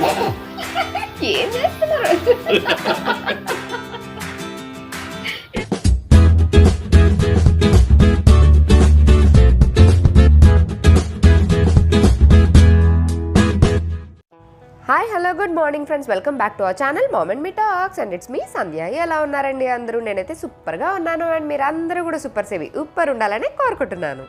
ఏం చేస్తున్నారు? Hi hello good morning friends, welcome back to our channel mom and me talks and it's me Sandhya. ఎలా ఉన్నారండి అందరూ? నేనైతే సూపర్గా ఉన్నాను అండ్ మీరు అందరూ కూడా సూపర్ సేవి ఉప్పర్ ఉండాలని కోరుకుంటున్నాను.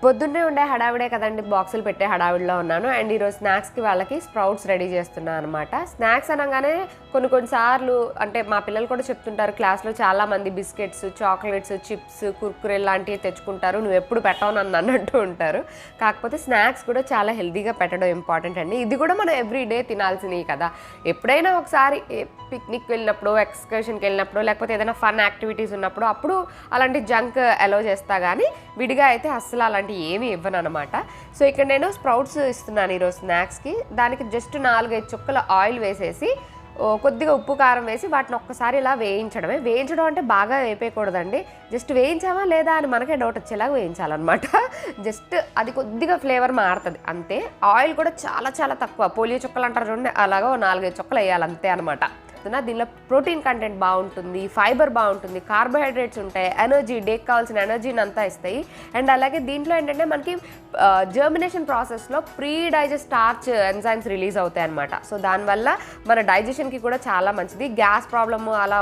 పొద్దున్నే ఉండే హడావిడే కదండి, బాక్సులు పెట్టే హడావిడిలో ఉన్నాను. అండ్ ఈరోజు స్నాక్స్కి వాళ్ళకి స్ప్రౌట్స్ రెడీ చేస్తున్నాను అనమాట. స్నాక్స్ అనగానే కొన్నిసార్లు అంటే మా పిల్లలు కూడా చెప్తుంటారు క్లాస్లో, చాలామంది బిస్కెట్స్, చాక్లెట్స్, చిప్స్, కుర్కురే లాంటివి తెచ్చుకుంటారు, నువ్వు ఎప్పుడు పెట్టవు నన్ను అన్నట్టు ఉంటారు. కాకపోతే స్నాక్స్ కూడా చాలా హెల్తీగా పెట్టడం ఇంపార్టెంట్ అండి. ఇది కూడా మనం ఎవ్రీడే తినాల్సినవి కదా. ఎప్పుడైనా ఒకసారి పిక్నిక్ వెళ్ళినప్పుడు, ఎక్స్కర్షన్కి వెళ్ళినప్పుడు, లేకపోతే ఏదైనా ఫన్ యాక్టివిటీస్ ఉన్నప్పుడు అప్పుడు అలాంటి జంక్ అలౌ చేస్తా, కానీ విడిగా అయితే అస్సలు అలాంటి ఏమీ ఇవ్వను అనమాట. సో ఇక్కడ నేను స్ప్రౌట్స్ ఇస్తున్నాను ఈరోజు స్నాక్స్కి. దానికి జస్ట్ 4-5 చుక్కల ఆయిల్ వేసేసి కొద్దిగా ఉప్పు కారం వేసి వాటిని ఒక్కసారి ఇలా వేయించడమే. వేయించడం అంటే బాగా వేపేయకూడదండి, జస్ట్ వేయించామా లేదా అని మనకే డౌట్ వచ్చేలాగా వేయించాలన్నమాట. జస్ట్ అది కొద్దిగా ఫ్లేవర్ మారుతుంది అంతే. ఆయిల్ కూడా చాలా చాలా తక్కువ, పోలియో చుక్కలు అంటారు చూడండి, అలాగా 4-5 చుక్కలు వేయాలి అంతే అనమాట. దీనిలో ప్రోటీన్ కంటెంట్ బాగుంటుంది, ఫైబర్ బాగుంటుంది, కార్బోహైడ్రేట్స్ ఉంటాయి, ఎనర్జీ, డేకి కావాల్సిన ఎనర్జీని అంతా ఇస్తాయి. అండ్ అలాగే దీంట్లో ఏంటంటే మనకి జర్మినేషన్ ప్రాసెస్లో pre digest starch enzymes release అవుతాయి అనమాట. సో దానివల్ల మన డైజెషన్కి కూడా చాలా మంచిది. గ్యాస్ ప్రాబ్లము అలా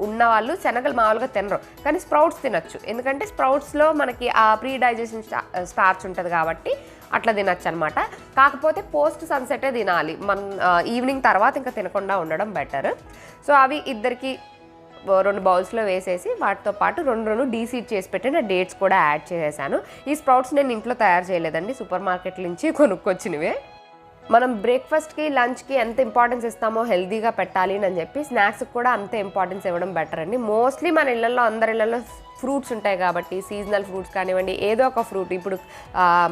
ఉన్న వాళ్ళు శనగలు మామూలుగా తినరు, కానీ స్ప్రౌట్స్ తినచ్చు, ఎందుకంటే స్ప్రౌట్స్లో మనకి ఆ ప్రీ డైజెషన్ స్టార్చ్ ఉంటుంది కాబట్టి అట్లా తినచ్చు అనమాట. కాకపోతే పోస్ట్ సన్సెటే తినాలి, ఈవినింగ్ తర్వాత ఇంకా తినకుండా ఉండడం బెటర్. సో అవి ఇద్దరికి 2 బౌల్స్లో వేసేసి వాటితో పాటు 2 డీసీడ్ చేసి పెట్టిన డేట్స్ కూడా యాడ్ చేసేసాను. ఈ స్ప్రౌట్స్ నేను ఇంట్లో తయారు చేయలేదండి, సూపర్ మార్కెట్ నుంచి కొనుక్కొచ్చినవే. మనం బ్రేక్ఫాస్ట్కి, లంచ్కి ఎంత ఇంపార్టెన్స్ ఇస్తామో హెల్తీగా పెట్టాలి అని చెప్పి స్నాక్స్కి కూడా అంతే ఇంపార్టెన్స్ ఇవ్వడం బెటర్ అండి. మోస్ట్లీ మన ఇళ్ళల్లో, అందరి ఇళ్ళల్లో ఫ్రూట్స్ ఉంటాయి కాబట్టి సీజనల్ ఫ్రూట్స్ కానివ్వండి, ఏదో ఒక ఫ్రూట్. ఇప్పుడు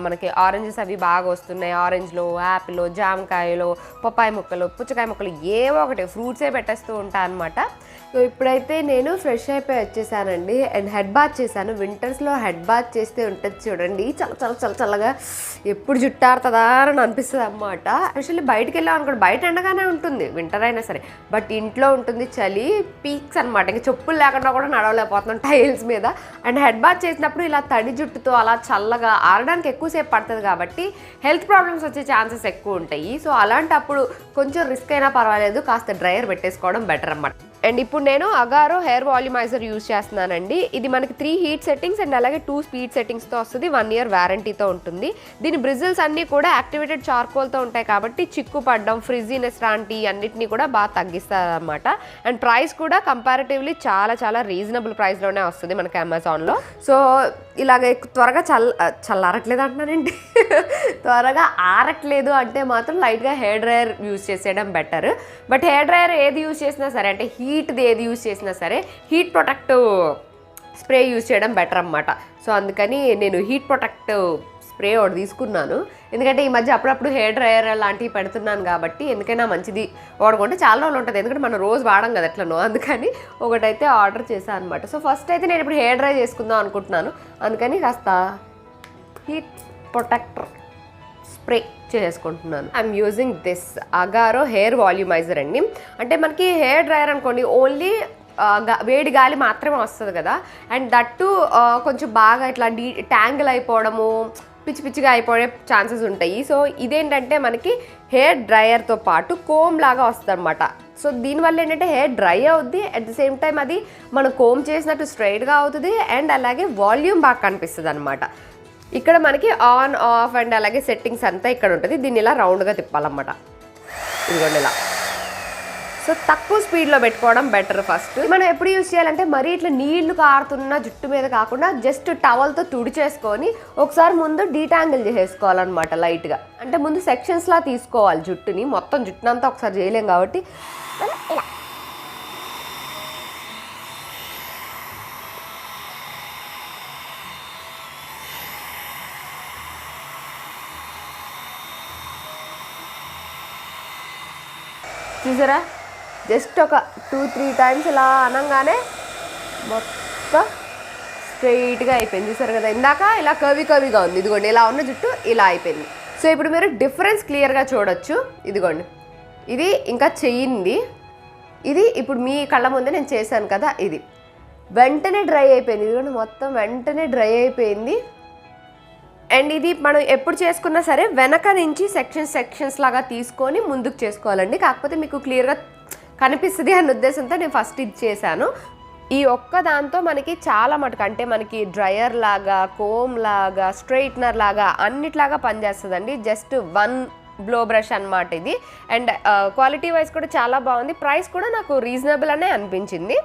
మనకి ఆరెంజెస్ అవి బాగా వస్తున్నాయి, ఆరెంజ్లో, యాపిల్లో, జామకాయలో, పప్పాయ ముక్కలు, పుచ్చకాయ ముక్కలు, ఏవో ఒకటి ఫ్రూట్సే పెట్టేస్తూ ఉంటాను అనమాట. సో ఇప్పుడైతే నేను ఫ్రెష్ అయిపోయి వచ్చేసానండి అండ్ హెడ్ బాత్ చేశాను. వింటర్స్లో హెడ్ బాత్ చేస్తే ఉంటుంది చూడండి, చల్లగా ఎప్పుడు జుట్టారుతుందా అని అనిపిస్తుంది అన్నమాట. యాక్చువల్లీ బయటకు వెళ్ళాం అనుకోండి, బయట ఎండగానే ఉంటుంది వింటర్ అయినా సరే, బట్ ఇంట్లో ఉంటుంది చలి పీక్స్ అనమాట. ఇంకా చెప్పులు లేకుండా కూడా నడవలేకపోతున్నాం టైల్స్ మీద. అండ్ హెడ్ బాత్ చేసినప్పుడు ఇలా తడి జుట్టుతో అలా చల్లగా ఆరడానికి ఎక్కువసేపు పడుతుంది కాబట్టి హెల్త్ ప్రాబ్లమ్స్ వచ్చే ఛాన్సెస్ ఎక్కువ ఉంటాయి. సో అలాంటప్పుడు కొంచెం రిస్క్ అయినా పర్వాలేదు, కాస్త డ్రైయర్ పెట్టేసుకోవడం బెటర్ అన్నమాట. అండ్ ఇప్పుడు నేను అగారో హెయిర్ వాల్యూమైజర్ యూజ్ చేస్తున్నానండి. ఇది మనకి 3 హీట్ సెట్టింగ్స్ అండ్ అలాగే 2 స్పీడ్ సెట్టింగ్స్తో వస్తుంది. 1 ఇయర్ వారంటీతో ఉంటుంది. దీని బ్రిజిల్స్ అన్నీ కూడా యాక్టివేటెడ్ చార్కోల్తో ఉంటాయి కాబట్టి చిక్కు పడడం, ఫ్రిజీనెస్ లాంటి అన్నిటినీ కూడా బాగా తగ్గిస్తారు అనమాట. అండ్ ప్రైస్ కూడా కంపారిటివ్లీ చాలా చాలా రీజనబుల్ ప్రైస్లోనే వస్తుంది మనకి అమెజాన్లో. సో ఇలాగ త్వరగా చల్లారట్లేదు అంటున్నానండి త్వరగా ఆరట్లేదు అంటే మాత్రం లైట్గా హెయిర్ డ్రైయర్ యూజ్ చేసేయడం బెటర్. బట్ హెయిర్ డ్రైయర్ ఏది యూజ్ చేసినా సరే, అంటే హీట్ది ఏది యూజ్ చేసినా సరే, హీట్ ప్రొటెక్టివ్ స్ప్రే యూజ్ చేయడం బెటర్ అన్నమాట. సో అందుకని నేను హీట్ ప్రొటెక్టివ్ స్ప్రే ఒకటి తీసుకున్నాను, ఎందుకంటే ఈ మధ్య అప్పుడప్పుడు హెయిర్ డ్రైయర్ లాంటివి పెడుతున్నాను కాబట్టి ఎందుకైనా మంచిది వాడుకుంటే చాలా రోజులు ఉంటుంది, ఎందుకంటే మనం రోజు వాడడం కదా ఎట్లనో, అందుకని ఒకటైతే ఆర్డర్ చేశాను అనమాట. సో ఫస్ట్ అయితే నేను ఇప్పుడు హెయిర్ డ్రై చేసుకుందాం అనుకుంటున్నాను, అందుకని కాస్త హీట్ ప్రొటెక్టర్ స్ప్రే చేసుకుంటున్నాను. I'm using this Agaro hair volumiser అండి. అంటే మనకి హెయిర్ డ్రైయర్ అనుకోండి ఓన్లీ వేడి గాలి మాత్రమే వస్తుంది కదా, అండ్ దట్టు కొంచెం బాగా ఇట్లా ట్యాంగిల్ అయిపోవడము, పిచ్చిగా అయిపోయే ఛాన్సెస్ ఉంటాయి. సో ఇదేంటంటే మనకి హెయిర్ డ్రైయర్తో పాటు కోమ్ లాగా వస్తుంది అనమాట. సో దీనివల్ల ఏంటంటే హెయిర్ డ్రై అవుద్ది, అట్ ది సేమ్ టైం అది మనం కోమ్ చేసినట్టు స్ట్రైట్గా అవుతుంది, అండ్ అలాగే వాల్యూమ్ బాగా కనిపిస్తుంది అనమాట. ఇక్కడ మనకి ఆన్ ఆఫ్ అండ్ అలాగే సెట్టింగ్స్ అంతా ఇక్కడ ఉంటుంది. దీన్ని ఇలా రౌండ్గా తిప్పాలన్నమాట, ఇదిగోండి ఇలా. సో తక్కువ స్పీడ్లో పెట్టుకోవడం బెటర్. ఫస్ట్ మనం ఎప్పుడు యూజ్ చేయాలంటే మరీ ఇట్లా నీళ్లు కారుతున్న జుట్టు మీద కాకుండా జస్ట్ టవల్తో తుడిచేసుకొని ఒకసారి ముందు డీటాంగిల్ చేసేసుకోవాలన్నమాట లైట్గా. అంటే ముందు సెక్షన్స్లా తీసుకోవాలి జుట్టుని, మొత్తం జుట్టునంతా ఒకసారి చేయలేం కాబట్టి ఇలా. చూసారా, జస్ట్ ఒక 2-3 టైమ్స్ ఇలా అనగానే మొత్తం స్ట్రైట్గా అయిపోయింది. చూసారు కదా, ఇందాక ఇలా కర్వీగా ఉంది, ఇదిగోండి ఇలా ఉన్న జుట్టు ఇలా అయిపోయింది. సో ఇప్పుడు మీరు డిఫరెన్స్ క్లియర్గా చూడొచ్చు. ఇదిగోండి ఇది ఇంకా చెయ్యింది. ఇది ఇప్పుడు మీ కళ్ళ ముందే నేను చేశాను కదా, ఇది వెంటనే డ్రై అయిపోయింది. ఇది కూడా మొత్తం వెంటనే డ్రై అయిపోయింది. అండ్ ఇది మనం ఎప్పుడు చేసుకున్నా సరే వెనక నుంచి సెక్షన్స్ లాగా తీసుకొని ముందుకు చేసుకోవాలండి. కాకపోతే మీకు క్లియర్గా కనిపిస్తుంది అన్న ఉద్దేశంతో నేను ఫస్ట్ ఇది చేశాను. ఈ ఒక్క దాంతో మనకి చాలా మటుకు అంటే మనకి డ్రయర్ లాగా, కోమ్ లాగా, స్ట్రైట్నర్ లాగా అన్నిట్లాగా పనిచేస్తుందండి. జస్ట్ 1 బ్లో బ్రష్ అనమాట ఇది. అండ్ క్వాలిటీ వైజ్ కూడా చాలా బాగుంది. ప్రైస్ కూడా నాకు రీజనబుల్ అనే అనిపించింది.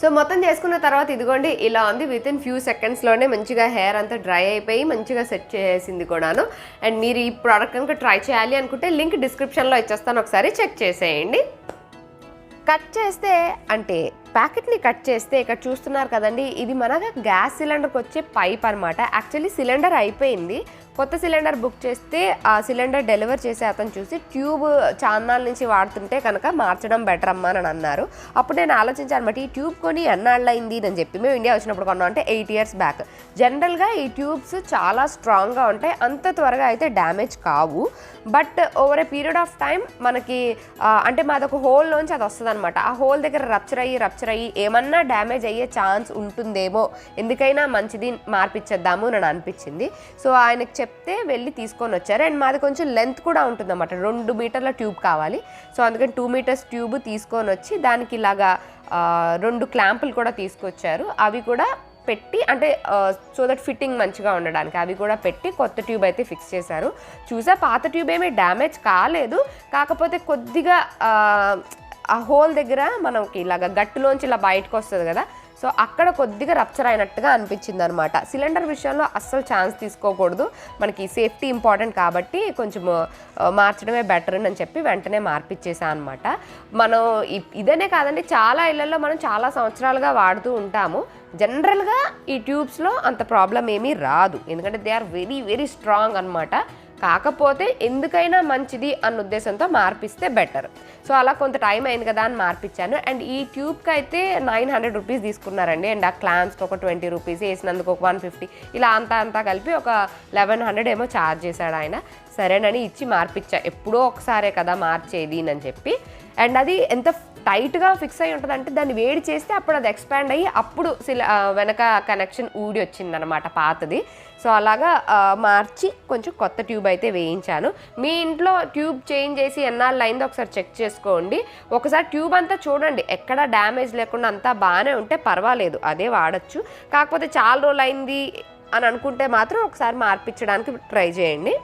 సో మొత్తం చేసుకున్న తర్వాత ఇదిగోండి ఇలా ఉంది. విత్ ఇన్ ఫ్యూ సెకండ్స్లోనే మంచిగా హెయిర్ అంతా డ్రై అయిపోయి మంచిగా సెట్ చేసింది కూడాను. అండ్ మీరు ఈ ప్రోడక్ట్ కనుక ట్రై చేయాలి అనుకుంటే లింక్ డిస్క్రిప్షన్లో ఇచ్చేస్తాను, ఒకసారి చెక్ చేసేయండి. కట్ చేస్తే అంటే ప్యాకెట్ని కట్ చేస్తే ఇక్కడ చూస్తున్నారు కదండి, ఇది మనగా గ్యాస్ సిలిండర్కి వచ్చే పైప్ అనమాట. యాక్చువల్లీ సిలిండర్ అయిపోయింది, కొత్త సిలిండర్ బుక్ చేస్తే ఆ సిలిండర్ డెలివర్ చేసే అతను చూసి ట్యూబ్ చాన్నాళ్ళ నుంచి వాడుతుంటే కనుక మార్చడం బెటర్ అమ్మా అని అన్నారు. అప్పుడు నేను ఆలోచించాను అనమాట, ఈ ట్యూబ్ కొని ఎన్నాళ్ళు అయింది అని చెప్పి. మేము ఇండియా వచ్చినప్పుడు కొన్నాం అంటే 8 years బ్యాక్. జనరల్గా ఈ ట్యూబ్స్ చాలా స్ట్రాంగ్గా ఉంటాయి, అంత త్వరగా అయితే డ్యామేజ్ కావు. But over a period of time మనకి అంటే మాదొక హోల్లోంచి అది వస్తుంది అనమాట. ఆ హోల్ దగ్గర రప్చర్ అయ్యి ఏమన్నా డ్యామేజ్ అయ్యే ఛాన్స్ ఉంటుందేమో, ఎందుకైనా మంచిది మార్పిచ్చేద్దాము అని అనిపించింది. సో ఆయనకి చెప్తే వెళ్ళి తీసుకొని వచ్చారు. అండ్ మాది కొంచెం లెంత్ కూడా ఉంటుందన్నమాట, 2 మీటర్ల ట్యూబ్ కావాలి. సో అందుకని 2 meters ట్యూబ్ తీసుకొని వచ్చి దానికి ఇలాగా 2 క్లాంపులు కూడా తీసుకొచ్చారు. అవి కూడా పెట్టి అంటే సో దట్ ఫిట్టింగ్ మంచిగా ఉండడానికి అవి కూడా పెట్టి కొత్త ట్యూబ్ అయితే ఫిక్స్ చేశారు. చూసా పాత ట్యూబ్ ఏమీ డ్యామేజ్ కాలేదు, కాకపోతే కొద్దిగా ఆ హోల్ దగ్గర మనకి ఇలాగ గట్టులోంచి ఇలా బయటకు వస్తుంది కదా, సో అక్కడ కొద్దిగా రప్చర్ అయినట్టుగా అనిపించింది అనమాట. సిలిండర్ విషయంలో అస్సలు ఛాన్స్ తీసుకోకూడదు, మనకి సేఫ్టీ ఇంపార్టెంట్ కాబట్టి కొంచెం మార్చడమే బెటర్ అని చెప్పి వెంటనే మార్పిచ్చేసా అనమాట. మనం ఇదనే కాదండి, చాలా ఇళ్లలో మనం చాలా సంవత్సరాలుగా వాడుతూ ఉంటాము. జనరల్గా ఈ ట్యూబ్స్లో అంత ప్రాబ్లం ఏమీ రాదు, ఎందుకంటే they are very very strong అనమాట. కాకపోతే ఎందుకైనా మంచిది అన్న ఉద్దేశంతో మార్పిస్తే బెటర్. సో అలా కొంత టైం అయింది కదా అని మార్పించాను. అండ్ ఈ ట్యూబ్కి అయితే 900 rupees తీసుకున్నారండి. అండ్ ఆ క్లాంప్స్కి ఒక 20 rupees, వేసినందుకు ఒక 150, ఇలా అంతా కలిపి ఒక 1100 ఏమో ఛార్జ్ చేశాడు ఆయన. సరేనని ఇచ్చి మార్పించా, ఎప్పుడో ఒకసారే కదా మార్చేది అని చెప్పి. అండ్ అది ఎంత టైట్గా ఫిక్స్ అయి ఉంటుందంటే దాన్ని వేడి చేస్తే అప్పుడు అది ఎక్స్పాండ్ అయ్యి అప్పుడు వెనక కనెక్షన్ ఊడి వచ్చిందనమాట పాతది. సో అలాగా మార్చి కొంచెం కొత్త ట్యూబ్ అయితే వేయించాను. మీ ఇంట్లో ట్యూబ్ చేంజ్ చేసి ఎన్నాళ్ళు అయిందో ఒకసారి చెక్ చేసుకోండి. ఒకసారి ట్యూబ్ అంతా చూడండి, ఎక్కడ డ్యామేజ్ లేకుండా అంతా బాగానే ఉంటే పర్వాలేదు, అదే వాడచ్చు. కాకపోతే చాలా రోజులు అయింది అని అనుకుంటే మాత్రం ఒకసారి మార్పించడానికి ట్రై చేయండి.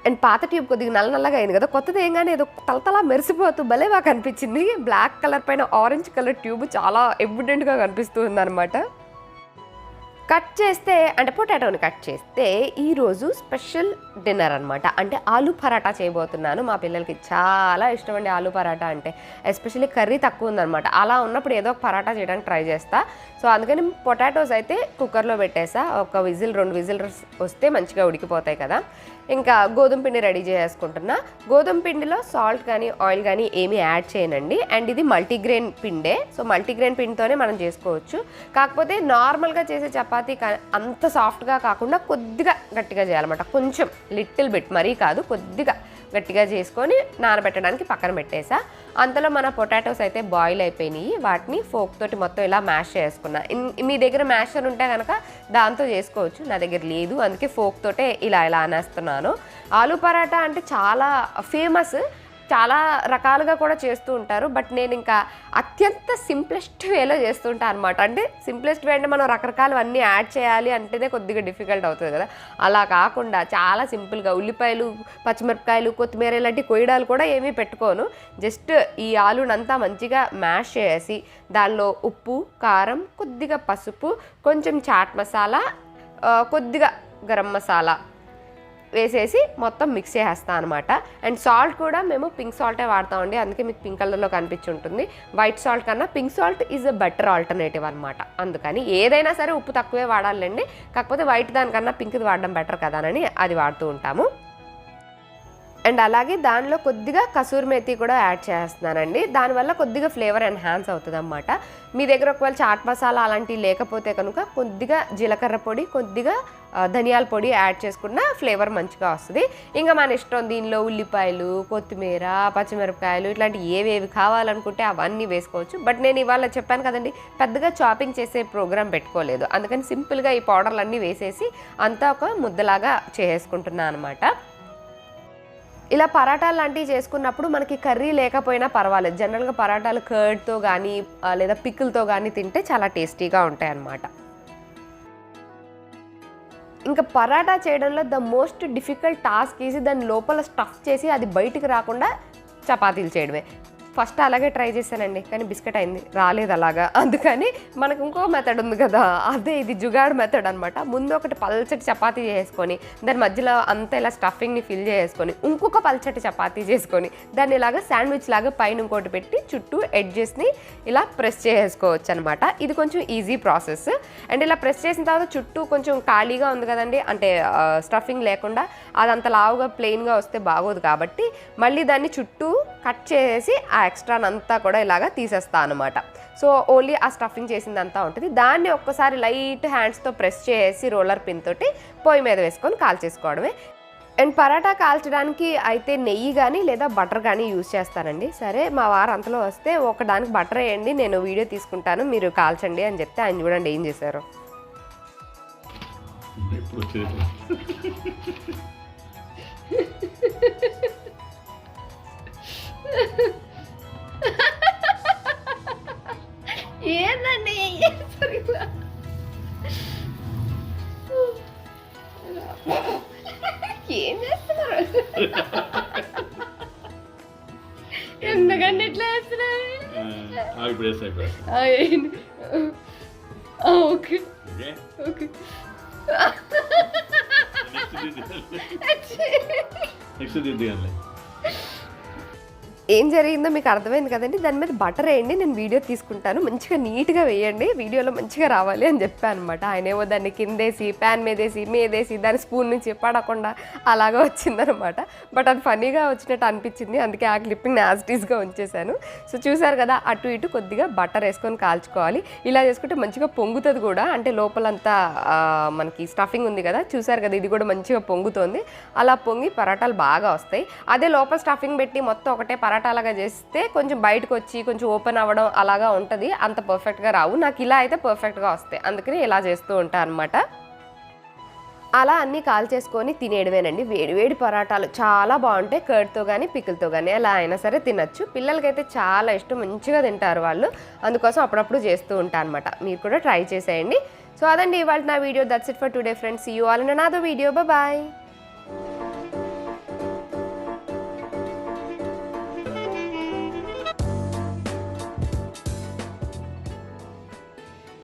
అండ్ పాత ట్యూబ్ కొద్దిగా నల్లగా అయింది కదా, కొత్తది ఏంగానే ఏదో తలతలా మెరిసిపోతూ భలే బాగా కనిపించింది. బ్లాక్ కలర్ పైన ఆరెంజ్ కలర్ ట్యూబ్ చాలా ఎవిడెంట్గా కనిపిస్తుంది అనమాట. కట్ చేస్తే అంటే పొటాటోని కట్ చేస్తే ఈరోజు స్పెషల్ డిన్నర్ అనమాట. అంటే ఆలూ పరాటా చేయబోతున్నాను. మా పిల్లలకి చాలా ఇష్టం అండి ఆలూ పరాటా అంటే, ఎస్పెషల్లీ కర్రీ తక్కువ ఉందనమాట. అలా ఉన్నప్పుడు ఏదో ఒక పరాటా చేయడానికి ట్రై చేస్తా. సో అందుకని పొటాటోస్ అయితే కుక్కర్లో పెట్టేసా, ఒక విజిల్ 2 విజిల్స్ వస్తే మంచిగా ఉడికిపోతాయి కదా. ఇంకా గోధుమ పిండి రెడీ చేసుకుంటున్నా. గోధుమ పిండిలో సాల్ట్ కానీ ఆయిల్ కానీ ఏమీ యాడ్ చేయనండి. అండ్ ఇది మల్టీగ్రెయిన్ పిండే, సో మల్టీగ్రెయిన్ పిండితోనే మనం చేసుకోవచ్చు. కాకపోతే నార్మల్గా చేసే చపాతీ అంత సాఫ్ట్గా కాకుండా కొద్దిగా గట్టిగా చేయాలన్నమాట, కొంచెం లిటిల్ బిట్, మరీ కాదు, కొద్దిగా గట్టిగా చేసుకొని నానబెట్టడానికి పక్కన పెట్టేసా. అంతలో మన పొటాటోస్ అయితే బాయిల్ అయిపోయినాయి, వాటిని ఫోక్ తోటి మొత్తం ఇలా మ్యాష్ చేసుకున్నా. మీ దగ్గర మ్యాషర్ ఉంటే కనుక దాంతో చేసుకోవచ్చు, నా దగ్గర లేదు, అందుకే ఫోక్ తోటే ఇలా అనేస్తున్నాను. ఆలూ పరాటా అంటే చాలా ఫేమస్, చాలా రకాలుగా కూడా చేస్తూ ఉంటారు. బట్ నేను ఇంకా అత్యంత సింప్లెస్ట్ వేలో చేస్తూ ఉంటాను అనమాట. అంటే సింప్లెస్ట్ వే అంటే మనం రకరకాలు అన్నీ యాడ్ చేయాలి అంటేనే కొద్దిగా డిఫికల్ట్ అవుతుంది కదా, అలా కాకుండా చాలా సింపుల్గా ఉల్లిపాయలు, పచ్చిమిరపకాయలు, కొత్తిమీర ఇలాంటి కొయ్యడాలు కూడా ఏమీ పెట్టుకోను. జస్ట్ ఈ ఆలూనంతా మంచిగా మ్యాష్ చేసి దానిలో ఉప్పు, కారం, కొద్దిగా పసుపు, కొంచెం చాట్ మసాలా, కొద్దిగా గరం మసాలా వేసేసి మొత్తం మిక్స్ చేసేస్తాను అనమాట. అండ్ సాల్ట్ కూడా మేము పింక్ సాల్టే వాడతామండి, అందుకే మీకు పింక్ కలర్లో కనిపించి ఉంటుంది. వైట్ సాల్ట్ కన్నా pink salt is a better alternative అనమాట. అందుకని ఏదైనా సరే ఉప్పు తక్కువే వాడాలండి, కాకపోతే వైట్ దానికన్నా పింక్ది వాడడం బెటర్ కదా అని అది వాడుతూ ఉంటాము. అండ్ అలాగే దానిలో కొద్దిగా కసూరి మేతి కూడా యాడ్ చేస్తున్నానండి. దానివల్ల కొద్దిగా ఫ్లేవర్ ఎన్హాన్స్ అవుతుంది అన్నమాట. మీ దగ్గర ఒకవేళ చాట్ మసాలా అలాంటివి లేకపోతే కనుక కొద్దిగా జీలకర్ర పొడి, కొద్దిగా ధనియాల పొడి యాడ్ చేసుకున్న ఫ్లేవర్ మంచిగా వస్తుంది. ఇంకా మన ఇష్టం, దీనిలో ఉల్లిపాయలు, కొత్తిమీర, పచ్చిమిరపకాయలు ఇట్లాంటివి ఏవేవి కావాలనుకుంటే అవన్నీ వేసుకోవచ్చు. బట్ నేను ఇవాళ చెప్పాను కదండి, పెద్దగా చాపింగ్ చేసే ప్రోగ్రామ్ పెట్టుకోలేదు. అందుకని సింపుల్గా ఈ పౌడర్లన్నీ వేసేసి అంతా ఒక ముద్దలాగా చేసుకుంటున్నాను అనమాట. ఇలా పరాటాలు లాంటివి చేసుకున్నప్పుడు మనకి కర్రీ లేకపోయినా పర్వాలేదు. జనరల్గా పరాటాలు కర్డ్తో కానీ లేదా పికిల్తో కానీ తింటే చాలా టేస్టీగా ఉంటాయి అన్నమాట. ఇంకా పరాటా చేయడంలో the most difficult task easy దాని లోపల స్టఫ్ చేసి అది బయటికి రాకుండా చపాతీలు చేయడమే. ఫస్ట్ అలాగే ట్రై చేశానండి, కానీ బిస్కెట్ అయింది, రాలేదు అలాగా. అందుకని మనకు ఇంకో మెథడ్ ఉంది కదా, అదే ఇది జుగాడ్ మెథడ్ అనమాట. ముందు ఒకటి పల్చటి చపాతీ చేసుకొని దాని మధ్యలో అంతా ఇలా స్టఫింగ్ని ఫిల్ చేసుకొని ఇంకొక పల్చటి చపాతీ చేసుకొని దాన్ని ఇలాగా శాండ్విచ్ లాగా పైన ఇంకోటి పెట్టి చుట్టూ ఎడ్జెస్ని ఇలా ప్రెస్ చేసుకోవచ్చు అనమాట. ఇది కొంచెం ఈజీ ప్రాసెస్. అండ్ ఇలా ప్రెస్ చేసిన తర్వాత చుట్టూ కొంచెం ఖాళీగా ఉంది కదండి, అంటే స్టఫింగ్ లేకుండా అదంత లావుగా ప్లెయిన్గా వస్తే బాగోదు. కాబట్టి మళ్ళీ దాన్ని చుట్టూ కట్ చేసి ఆ ఎక్స్ట్రానంతా కూడా ఇలాగా తీసేస్తా అనమాట. సో ఓన్లీ ఆ స్టఫింగ్ చేసిందంతా ఉంటుంది. దాన్ని ఒక్కసారి లైట్ హ్యాండ్స్తో ప్రెస్ చేసి రోలర్ పిన్ తోటి పొయ్యి మీద వేసుకొని కాల్చేసుకోవడమే. అండ్ పరాటా కాల్చడానికి అయితే నెయ్యి కానీ లేదా బటర్ కానీ యూజ్ చేస్తానండి. సరే మా వారు అంతలో వస్తే ఒకదానికి బటర్ వేయండి, నేను వీడియో తీసుకుంటాను, మీరు కాల్చండి అని చెప్తే ఆయన చూడండి ఏం చేశారు. ఏందండి ఏం చేస్తున్నారు? ఎందుకంటే ఇట్లా వేస్తున్నారు? ఓకే ఓకే ఏం జరిగిందో మీకు అర్థమైంది కదండి. దాని మీద బటర్ వేయండి, నేను వీడియో తీసుకుంటాను, మంచిగా నీట్గా వేయండి, వీడియోలో మంచిగా రావాలి అని చెప్పాను అనమాట. ఆయనేమో దాన్ని కిందేసి ప్యాన్ మీదేసి దాని స్పూన్ నుంచి పడకుండా అలాగా వచ్చిందనమాట. బట్ అది ఫనీగా వచ్చినట్టు అనిపించింది, అందుకే ఆ క్లిప్పింగ్ యాజిటీస్గా ఉంచేశాను. సో చూసారు కదా, అటు ఇటు కొద్దిగా బటర్ వేసుకొని కాల్చుకోవాలి. ఇలా చేసుకుంటే మంచిగా పొంగుతుంది కూడా, అంటే లోపలంతా మనకి స్టఫింగ్ ఉంది కదా, చూసారు కదా, ఇది కూడా మంచిగా పొంగుతోంది. అలా పొంగి పరాటాలు బాగా వస్తాయి. అదే లోపల స్టఫింగ్ పెట్టి మొత్తం ఒకటే పరాటాలాగా చేస్తే కొంచెం బయటకు వచ్చి కొంచెం ఓపెన్ అవ్వడం అలాగా ఉంటుంది, అంత పర్ఫెక్ట్గా రావు. నాకు ఇలా అయితే పర్ఫెక్ట్గా వస్తాయి, అందుకని ఇలా చేస్తూ ఉంటాను అనమాట. అలా అన్నీ కాల్చేసుకొని తినేయడమేనండి. వేడివేడి పరాటాలు చాలా బాగుంటాయి, కర్డ్తో కానీ పికిల్తో కానీ ఎలా అయినా సరే తినచ్చు. పిల్లలకైతే చాలా ఇష్టం, మంచిగా తింటారు వాళ్ళు, అందుకోసం అప్పుడప్పుడు చేస్తూ ఉంటాను అనమాట. మీరు కూడా ట్రై చేసేయండి. సో అదండి ఇవాళ నా వీడియో. That's it for today friends. See you all in another video. Bye.